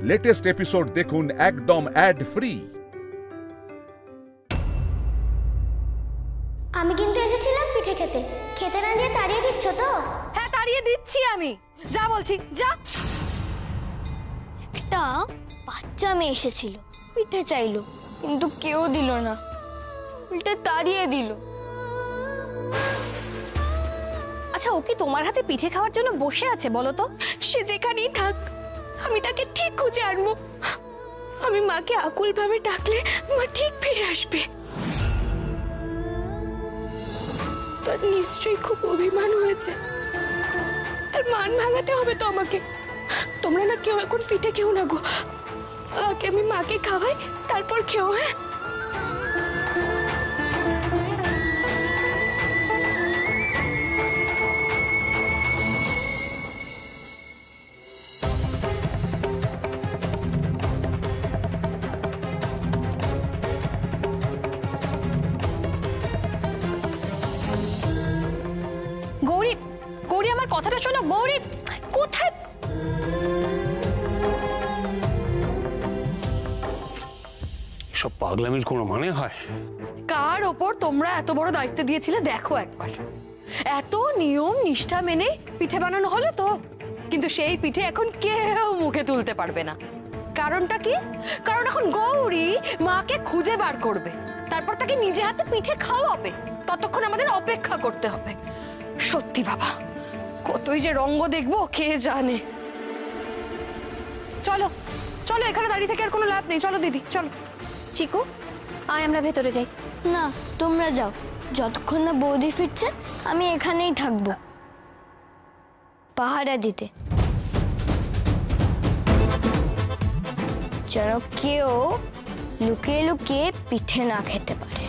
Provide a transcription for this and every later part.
Latest episode দেখুন একদম add free. আমি কিন্তু এসেছিলাম পিঠে খেতে, খেতে না দিয়ে তাড়িয়ে দিচ্ছ তো? হ্যাঁ তাড়িয়ে দিচ্ছি আমি, যা বলছি যা। একটা বাচ্চা মেয়ে এসেছিল, পিঠে চাইলো, কিন্তু কেউ দিল না, উল্টে তাড়িয়ে দিল। আচ্ছা ও কি তোমার হাতে পিঠে খাওয়ার জন্য বসে আছে বলো তো? সে যেখানেই থাক আমি তাকে ঠিক খুঁজে আনবো। আমি মাকে আকুল ভাবে ডাকলে মা ঠিক ফিরে আসবে। তার নিশ্চয়ই খুব অভিমান হয়েছে, তার মান ভাঙাতে হবে তো আমাকে। তোমরা না কেউ এখন পিঠে খেও না গো, আগে আমি মাকে খাওয়াই তারপর খেও। হ্যাঁ গৌরী, গৌরী আমার কথাটা শোনো। গৌরী কোথায়? সব পাগলামির কোনো মানে হয়? কার ওপর তোমরা এত বড় দায়িত্ব দিয়েছিলে দেখো একবার। এত নিয়ম নিষ্ঠা মেনে পিঠে বানানো হলো তো, কিন্তু সেই পিঠে এখন কেউ মুখে তুলতে পারবে না। কারণটা কি? কারণ এখন গৌরী মাকে খুঁজে বার করবে, তারপর তাকে নিজে হাতে পিঠে খাওয়াবে। ততক্ষণ আমাদের অপেক্ষা করতে হবে। সত্যি বাবা, কতই যে রঙ্গ দেখবো কে জানে। চলো চলো, এখানে দাঁড়িয়ে থেকে আর কোনো লাভ নেই। চলো দিদি চলো। চিকু আয় আমরা ভেতরে যাই। না, তোমরা যাও, যতক্ষণ না বৌদি ফিরছে আমি এখানেই থাকবো পাহারা দিতে, যেন কেউ লুকিয়ে লুকিয়ে পিঠে না খেতে পারে।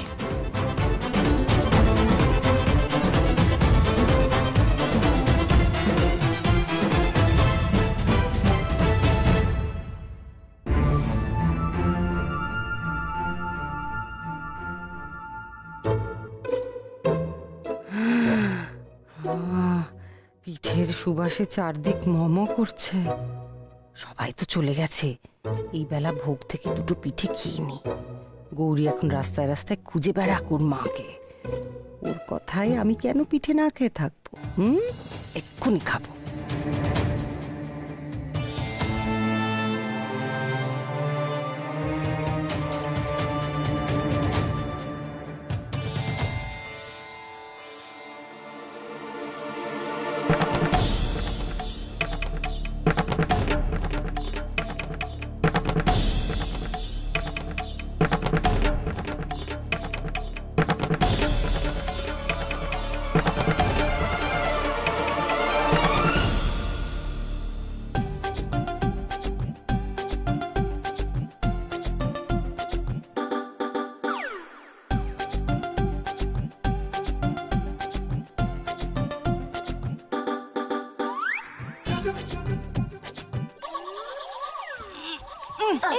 পিঠের সুবাসে চারদিক মম করছে। সবাই তো চলে গেছে, এই বেলা ভোগ থেকে দুটো পিঠে খেয়ে নি। গৌরী এখন রাস্তায় রাস্তায় খুঁজে বেড়াক ওর মাকে। ওর কথায় আমি কেন পিঠে না খেয়ে থাকবো? এক্ষুনি খাবো।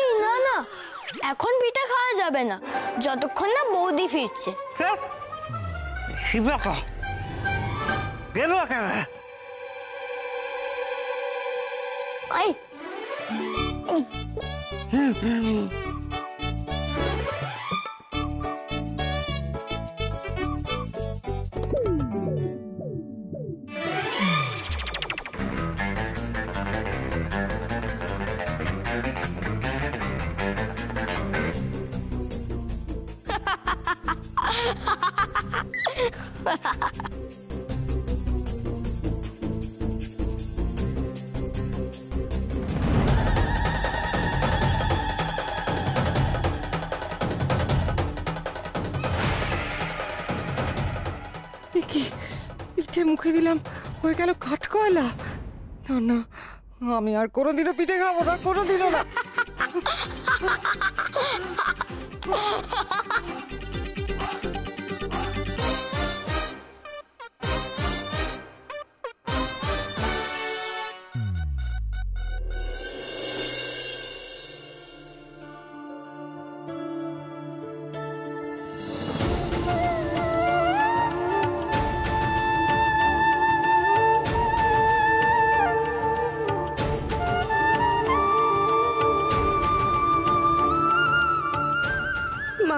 এই না না, এখন পিঠে খাওয়া যাবে না যতক্ষণ না বৌদি ফিরছে। আই পিঠে মুখে দিলাম, হয়ে গেল কাঠকয়লা। না না, আমি আর কোনোদিনও পিঠে খাবো না, কোনোদিনও না।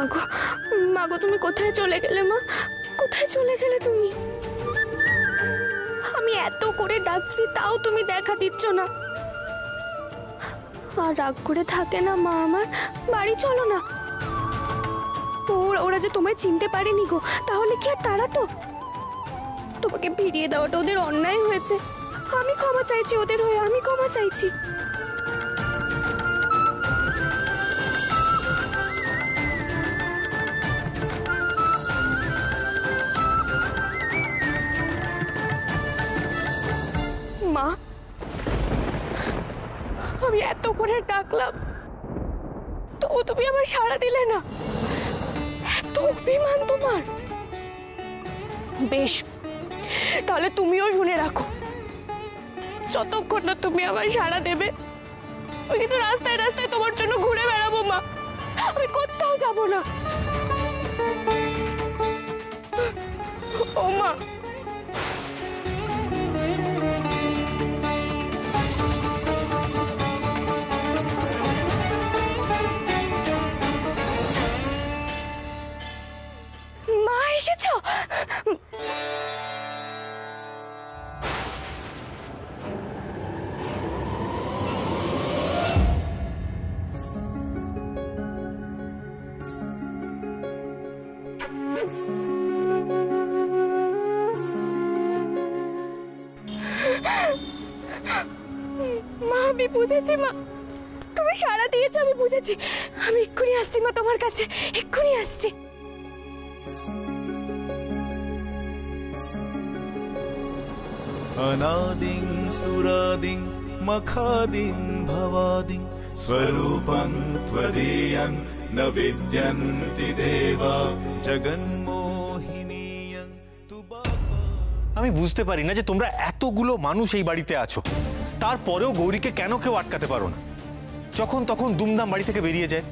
মাগো মাগো, তুমি কোথায় চলে গেলে মা? কোথায় চলে গেলে তুমি? আমি এত করে ডাকছি তাও তুমি দেখা দিচ্ছ না। আর রাগ করে থাকে না মা আমার? বাড়ি চলো না। ওরা যে তোমায় চিনতে পারেনি গো, তাহলে কি আর তারা তো? তোমাকে ফিরিয়ে দেওয়াটা ওদের অন্যায় হয়েছে। আমি ক্ষমা চাইছি ওদের হয়ে, আমি ক্ষমা চাইছি। মা, আমি এত করে ডাকলাম তবু তুমি আমার সাড়া দিলে না। এত অভিমান তোমার। বেশ, তাহলে তুমিও শুনে রাখো, যতক্ষণ না তুমি আমার সাড়া দেবে আমি কিন্তু রাস্তায় রাস্তায় তোমার জন্য ঘুরে বেড়াবো মা। আমি কোথাও যাব না। ও মা, মা এসেছো? মা, আমি বুঝেছি মা, তুমি সাড়া দিয়েছো, আমি বুঝেছি। আমি এক্ষুনি আসছি মা তোমার কাছে, এক্ষুনি আসছি। अनादिं सुरादिं मखादिं भवादिं स्वरूपं त्वदीयं न विद्यन्ति देवा जगन्मोहिनीयं तु बाबा। আমি বুঝতে পারি না যে তোমরা এতগুলো মানুষ এই বাড়িতে আছো, তারপরেও গৌরীকে কেন কেউ আটকাতে পারো না? যখন তখন দুমদাম বাড়ি থেকে বেরিয়ে যায়,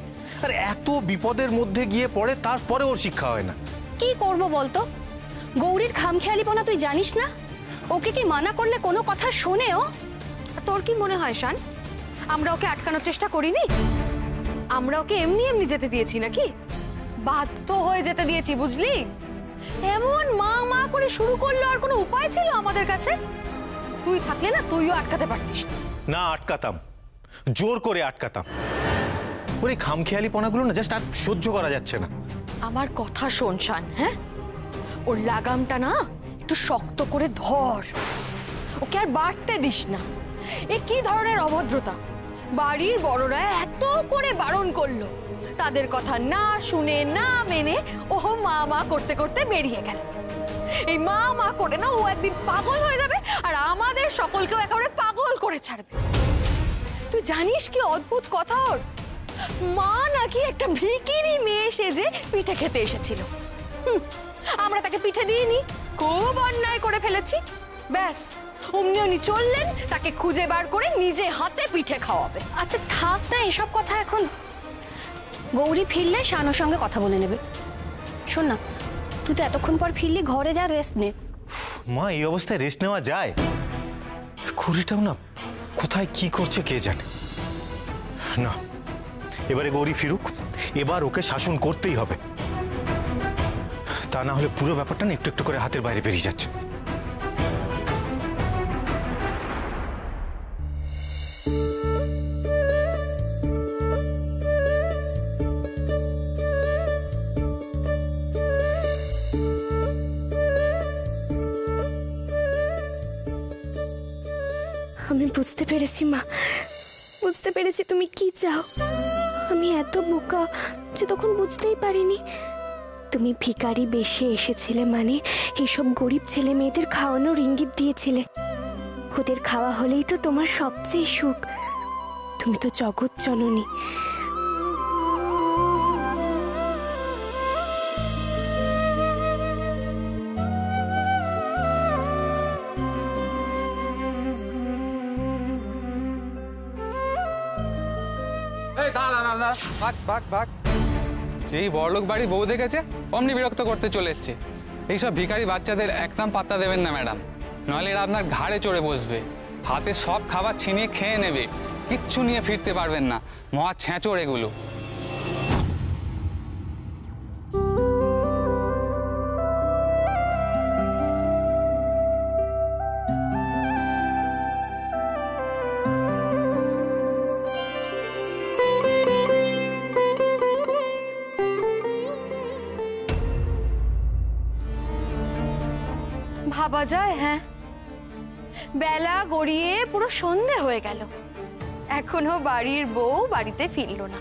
আর এত বিপদের মধ্যে গিয়ে পড়ে, তারপরে ওর শিক্ষা হয় না। কি করব বলতো? গৌরীর খামখেয়ালিপনা তুই জানিস না? ওকে কি মানা করলে কোনো কথা শোনেও? তোর কি মনে হয় শান, আমরা ওকে আটকানোর চেষ্টা করিনি? আমরা ওকে এমনি এমনি যেতে দিয়েছি নাকি? বাধ্য হয়ে যেতে দিয়েছি, বুঝলি? এমন মা মা করে শুরু করলো, আর কোনো উপায় ছিল আমাদের কাছে? তুই থাকলে না তুইও আটকাতে পারতিস না। না আটকাতাম, জোর করে আটকাতাম। ওর এই খামখেয়ালিপনাগুলো না জাস্ট আর সহ্য করা যাচ্ছে না। আমার কথা শোন শান, হ্যাঁ? ওর লাগামটা না একটু শক্ত করে ধর, ওকে আর বাড়তে দিস না। এ কি ধরনের অভদ্রতা! বাড়ির বড়রা এত করে বারণ করলো, তাদের কথা না শুনে না মেনে ও মা মা করতে করতে বেরিয়ে গেল। এই মা মা করে না ও একদিন পাগল হয়ে যাবে, আর আমাদের সকলকেও একেবারে পাগল করে ছাড়বে। তুই জানিস কি অদ্ভুত কথা ওর? মা নাকি একটা ভিখিরি মেয়ে সেজে পিঠে খেতে এসেছিল। আমরা তাকে পিঠে দিইনি, খুব অন্যায় করে ফেলেছি। ব্যাস, অমনি উনি চললেন তাকে খুঁজে বার করে নিজে হাতে পিঠে খাওয়াবে। আচ্ছা থাক না এসব কথা এখন। গৌরী ফিরলে শানুর সঙ্গে কথা বলে নেবে। শোন না, তুই তো এতক্ষণ পর ফিরলি, ঘরে যা, রেস্ট নে। মা, এই অবস্থায় রেস্ট নেওয়া যায়? খুঁড়িটাও না কোথায় কি করছে কে জানে। না, এবারে গৌরী ফিরুক, এবার ওকে শাসন করতেই হবে। তা না হলে পুরো ব্যাপারটা না একটু একটু করে হাতের বাইরে বেরিয়ে যাচ্ছে। আমি বুঝতে পেরেছি মা, বুঝতে পেরেছি তুমি কি চাও। আমি এত বোকা যে তখন বুঝতেই পারিনি। তুমি ভিখারি বেশে এসেছিলে মানে এইসব গরিব ছেলে মেয়েদের খাওয়ানোর ইঙ্গিত দিয়েছিলে। ওদের খাওয়া হলেই তো তোমার সবচেয়ে সুখ। তুমি তো জগৎ জননী। যেই বড়লোক বাড়ি বউ দেখেছে অমনি বিরক্ত করতে চলে এসছে। এইসব ভিখারি বাচ্চাদের একদম পাত্তা দেবেন না ম্যাডাম, নইলে এরা আপনার ঘাড়ে চড়ে বসবে, হাতে সব খাবার ছিনিয়ে খেয়ে নেবে, কিচ্ছু নিয়ে ফিরতে পারবেন না। মহা ছ্যাঁচড় এগুলো। ভাবা যায়? হ্যাঁ, বেলা গড়িয়ে পুরো সন্ধে হয়ে গেল, এখনো বাড়ির বউ বাড়িতে ফিরল না।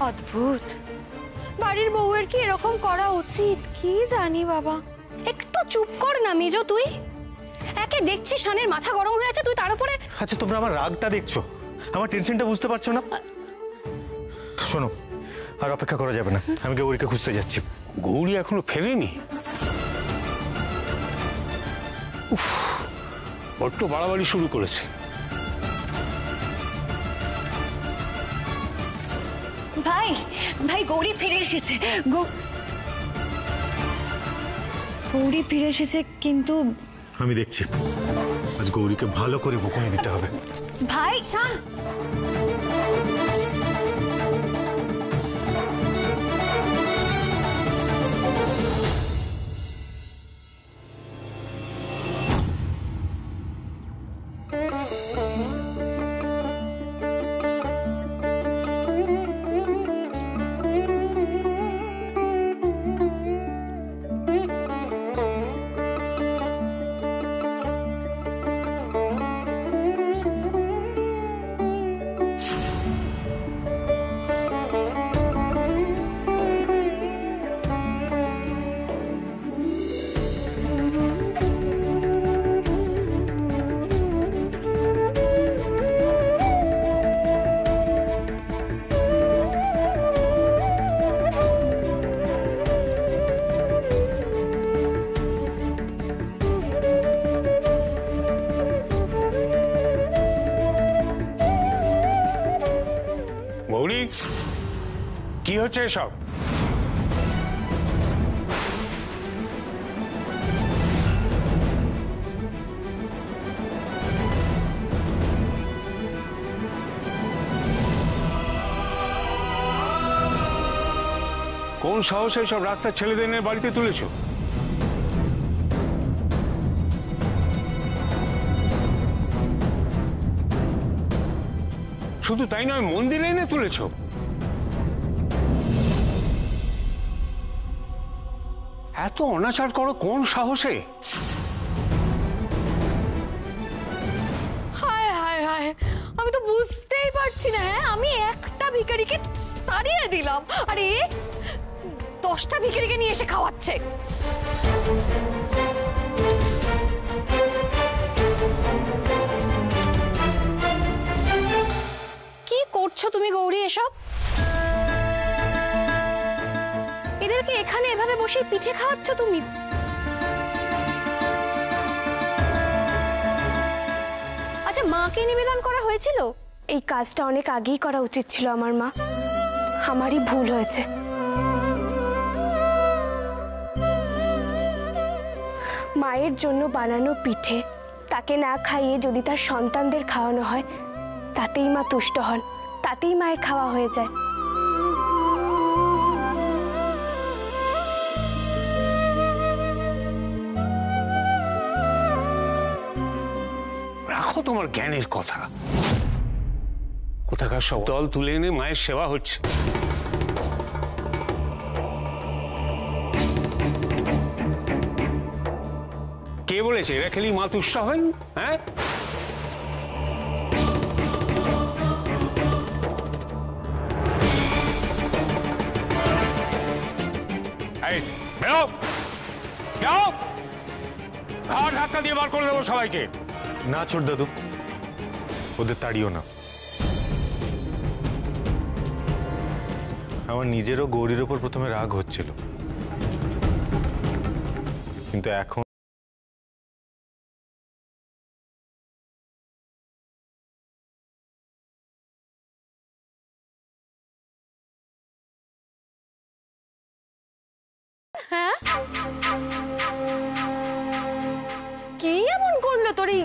অদ্ভুত, বাড়ির বউয়ের কি এরকম করা উচিত? কি জানি বাবা। একটু চুপ কর না মেজো, তুই একে দেখছিস শানের মাথা গরম হয়ে আছে, তুই তার উপরে। আচ্ছা, তোমরা আমার রাগটা দেখছো, আমার টেনশনটা বুঝতে পারছো না? শোনো, আর অপেক্ষা করা যাবে না, আমি গৌরীকে খুঁজতে যাচ্ছি। গৌরী এখনো ফেরেনি? উফ, বড্ড বাড়াবাড়ি শুরু করেছে। ভাই ভাই, গৌরী ফিরে এসেছে। গৌরী ফিরে এসেছে, কিন্তু আমি দেখছি, আজ গৌরীকে ভালো করে বকুনি দিতে হবে। ভাই শান, গৌরী, কি হচ্ছে এসব? কোন সাহসে সব রাস্তার ছেলেদের নিয়ে বাড়িতে তুলেছো? শুধু তাই নয়, মন্দিরে এনে তুলেছো। এত অনাচার করো কোন সাহসে? হায় হায় হায়, আমি তো বুঝতেই পারছি না। হ্যাঁ, আমি একটা ভিখারিকে তাড়িয়ে দিলাম, আরে 10টা ভিখারিকে নিয়ে এসে খাওয়াচ্ছে। কি করছো তুমি গৌরী এসব? এদেরকে এখানে এভাবে বসে পিঠে খাওয়াচ্ছ তুমি? আচ্ছা, মাকে নিবেদন করা হয়েছিল? এই কাজটা অনেক আগেই করা উচিত ছিল আমার মা, আমারই ভুল হয়েছে। মায়ের জন্য বানানো পিঠে তাকে না খাইয়ে যদি তার সন্তানদের খাওয়ানো হয়, তাতেই মা তুষ্ট হন, তাতেই মায়ের খাওয়া হয়ে যায়। রাখো তোমার জ্ঞানের কথা। কোথাকার সব দল তুলে এনে মায়ের সেবা হচ্ছে। কে বলেছে এরা খেলি মা তুষ্ট হন? হ্যাঁ, বেরো, যাও, ঘাট ধাক্কা দিয়ে বার করে দেবো সবাইকে। না ছোট দাদু, ওদের তাড়িও না। আমার নিজেরও গৌরীর ওপর প্রথমে রাগ হচ্ছিল, কিন্তু এখন হ্যাঁ, কি এমন করলো তোর এই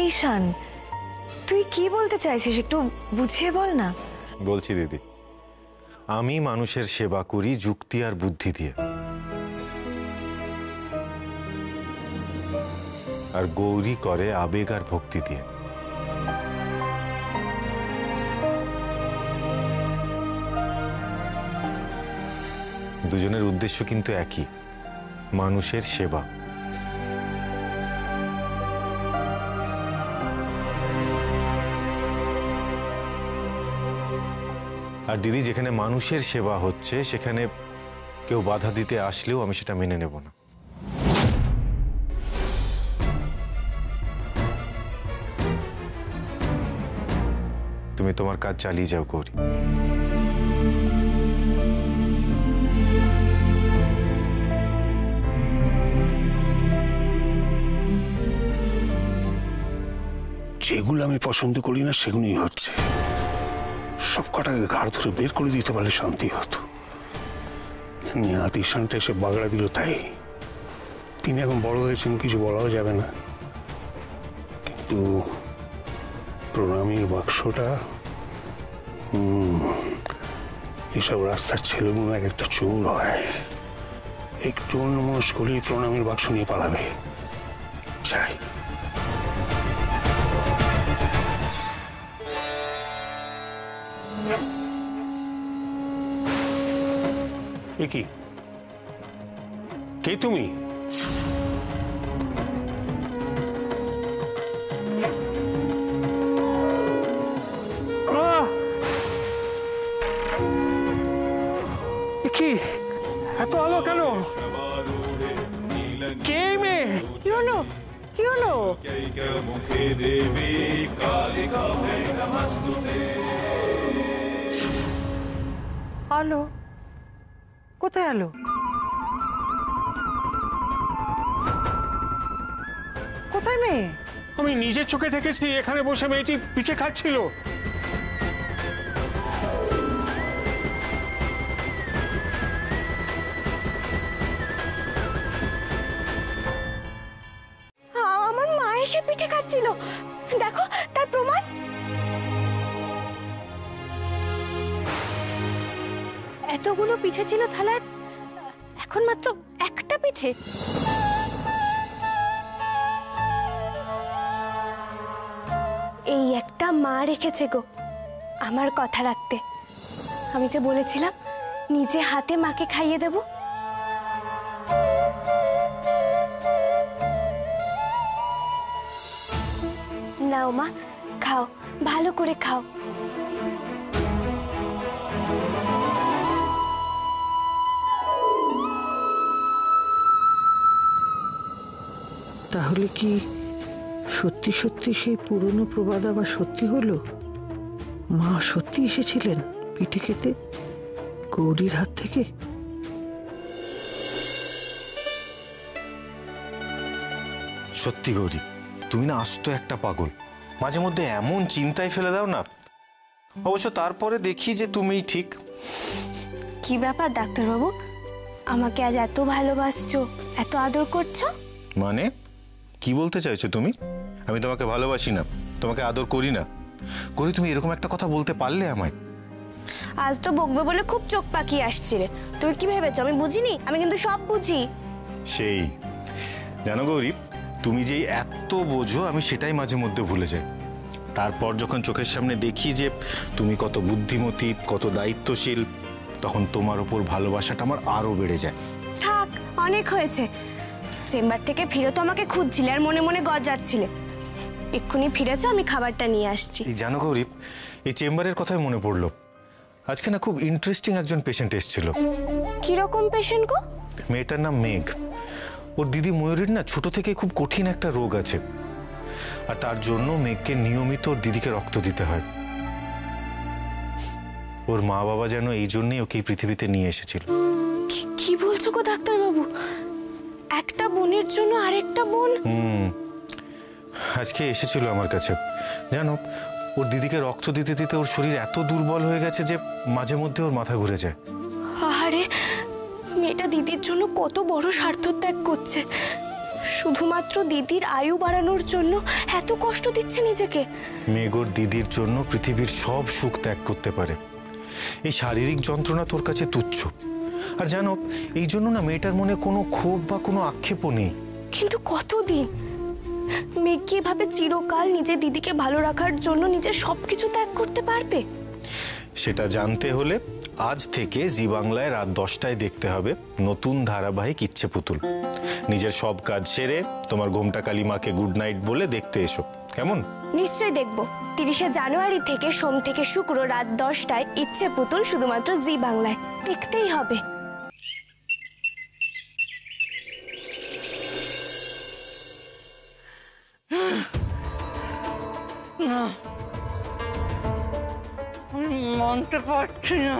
এই শান, তুই কি বলতে চাইছিস একটু বুঝিয়ে বল না। বলছি দিদি, আমি মানুষের সেবা করি যুক্তি আর বুদ্ধি দিয়ে, আর গৌরী করে আবেগ আর ভক্তি দিয়ে। দুজনের উদ্দেশ্য কিন্তু একই, মানুষের সেবা। আর দিদি, যেখানে মানুষের সেবা হচ্ছে সেখানে কেউ বাধা দিতে আসলেও আমি সেটা মেনে নেব না। তুমি তোমার কাজ চালিয়ে যাও গৌরী। যেগুলো আমি পছন্দ করি না সেগুলোই হচ্ছে। সব কটাকে ঘাড় ধরে বের করে দিতে পারলে শান্তি হতো। নিহাতির শানটা এসে বাগড়া দিল, তাই তিনি এখন বড় হয়েছেন, কিছু বলাও যাবে না। কিন্তু প্রণামীর বাক্সটা, এসব রাস্তার ছেলেগুলো এক একটা চোর হয়, একটু অন্যমনস্ক করলেই প্রণামীর বাক্স নিয়ে পালাবে। চাই কি? কে তুমি? কি এত আলো কেন? কে মেয়ে? কি হলো? কি হলো? মুখে দেবী কালিকা নমস্তুতে। আলো কোথায়? আলো কোথায় মেয়ে? আমি নিজের চোখে দেখেছি, এখানে বসে মেয়েটি পিঠে খাচ্ছিল। আমার মা এসে পিঠে খাচ্ছিল, দেখো তার প্রমাণ। এতগুলো পিঠে ছিল থালায়, এখন মাত্র একটা পিঠে। এই একটা মা রেখেছে গো আমার কথা রাখতে। আমি যে বলেছিলাম নিজে হাতে মাকে খাইয়ে দেব। নাও মা, খাও, ভালো করে খাও। তাহলে কি সত্যি সত্যি সেই পুরনো প্রবাদ আবার সত্যি হলো? মা সত্যি এসেছিলেন পিঠে খেতে গৌরীর হাত থেকে? সত্যি গৌরী, তুমি না আস্ত একটা পাগল। মাঝে মধ্যে এমন চিন্তায় ফেলে দাও না। অবশ্য তারপরে দেখি যে তুমিই ঠিক। কি ব্যাপার ডাক্তারবাবু, আমাকে আজ এত ভালোবাসছো, এত আদর করছো? মানে কি বলতে চাইছো তুমি? আমি তোমাকে ভালোবাসি না, তোমাকে আদর করি না? গৌরী, তুমি এরকম একটা কথা বলতে পারলে আমায়? আজ তো বকবে বলে খুব চোখ পাকিয়ে আসছিলে। তুমি কি ভেবেছো আমি বুঝিনি? আমি কিন্তু সব বুঝি। সেই জানো গৌরী, তুমি যেই এত বোঝো আমি সেটাই মাঝে মধ্যে ভুলে যাই। তারপর যখন চোখের সামনে দেখি যে তুমি কত বুদ্ধিমতী, কত দায়িত্বশীল, তখন তোমার উপর ভালোবাসাটা আমার আরো বেড়ে যায়। থাক, অনেক হয়েছে। চেম্বার থেকে ফিরে তো আমাকে খুঁজছিলে আর মনে মনে গজাচ্ছিলে। এক্ষুনি ফিরেছো, আমি খাবারটা নিয়ে আসছি। এই জানো গৌরী, এই চেম্বারের কথাই মনে পড়লো। আজকে না খুব ইন্টারেস্টিং একজন পেশেন্ট এসেছিল। কিরকম পেশেন্ট গো? মেয়েটার নাম মেঘ। ওর দিদি ময়ূরীর না ছোট থেকে খুব কঠিন একটা রোগ আছে, আর তার জন্য মেঘকে নিয়মিত ওর দিদিকে রক্ত দিতে হয়। ওর মা বাবা যেন এই জন্যই ওকে এই পৃথিবীতে নিয়ে এসেছিল। কি বলছো গো ডাক্তারবাবু? একটা বোনের জন্য আরেকটা বোন? আজকে এসেছিল আমার কাছে। জানো, ওর দিদিকে রক্ত দিতে দিতে ওর শরীর এত দুর্বল হয়ে গেছে যে মাঝে মধ্যে ওর মাথা ঘুরে যায়। আরে মেয়েটা দিদির জন্য কত বড় স্বার্থ ত্যাগ করছে। শুধুমাত্র দিদির আয়ু বাড়ানোর জন্য এত কষ্ট দিচ্ছে নিজেকে। মেঘর দিদির জন্য পৃথিবীর সব সুখ ত্যাগ করতে পারে। এই শারীরিক যন্ত্রণা তোর কাছে তুচ্ছ। আর জানো, এই জন্য না মেয়েটার মনে কোনো ক্ষোভ বা কোনো আক্ষেপও নেই। কিন্তু কতদিন মেঘ কি এভাবে চিরকাল নিজের দিদিকে ভালো রাখার জন্য নিজের সবকিছু ত্যাগ করতে পারবে? সেটা জানতে হলে আজ থেকে জি বাংলায় রাত 10টায় দেখতে হবে নতুন ধারাবাহিক ইচ্ছে পুতুল। নিজের সব কাজ সেরে তোমার ঘোমটা কালিমাকে গুড নাইট বলে দেখতে এসো, কেমন? নিশ্চয়ই দেখব। 30শে জানুয়ারি থেকে সোম থেকে শুক্র রাত 10টায় ইচ্ছে পুতুল শুধুমাত্র জি বাংলায়। দেখতেই হবে। আমি মানতে পারছি না।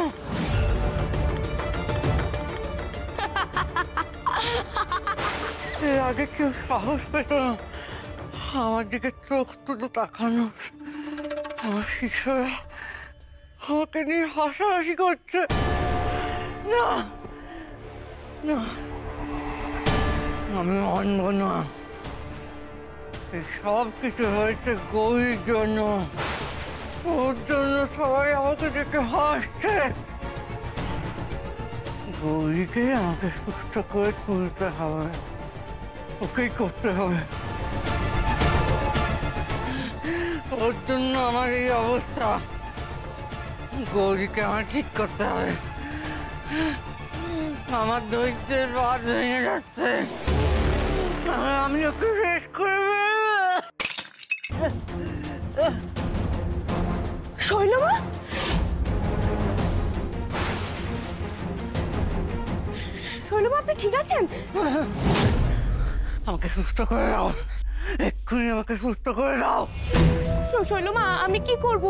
এর আগে কেউ সাহস পেত না আমার দিকে চোখ তুলে তাকানো। আমার শিশুরা আমাকে নিয়ে হাসাহাসি করছে। না না, আমি মানব না। সব কিছু হয়েছে গৌরীর জন্য। ওর জন্য সবাই আমাকে দেখে হাসছে। গৌরীকে আমাকে সুস্থ করে তুলতে হবে, ওকেই করতে হবে। ওর জন্য আমার এই অবস্থা। গৌরীকে আমার ঠিক করতে হবে। আমার ধৈর্যের বাঁধ ভেঙে যাচ্ছে। আমি ওকে শেষ করবো। শৈলমা, শৈলমা আপনি ঠিক আছেন? আমাকে সুস্থ করে দাও, এক্ষুনি আমাকে সুস্থ করে দাও। শৈলমা, আমি কি করব?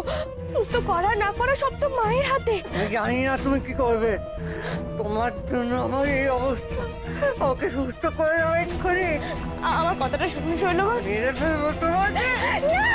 সুস্থ করা না করা সব তো মায়ের হাতে। আমি জানি না তুমি কি করবে। তোমার জন্য আমার এই অবস্থা। আমাকে সুস্থ করে দাও এক্ষুনি। আমার কথাটা শুনুন শৈলমা। মেরে ফেলবো তোমাকে। না।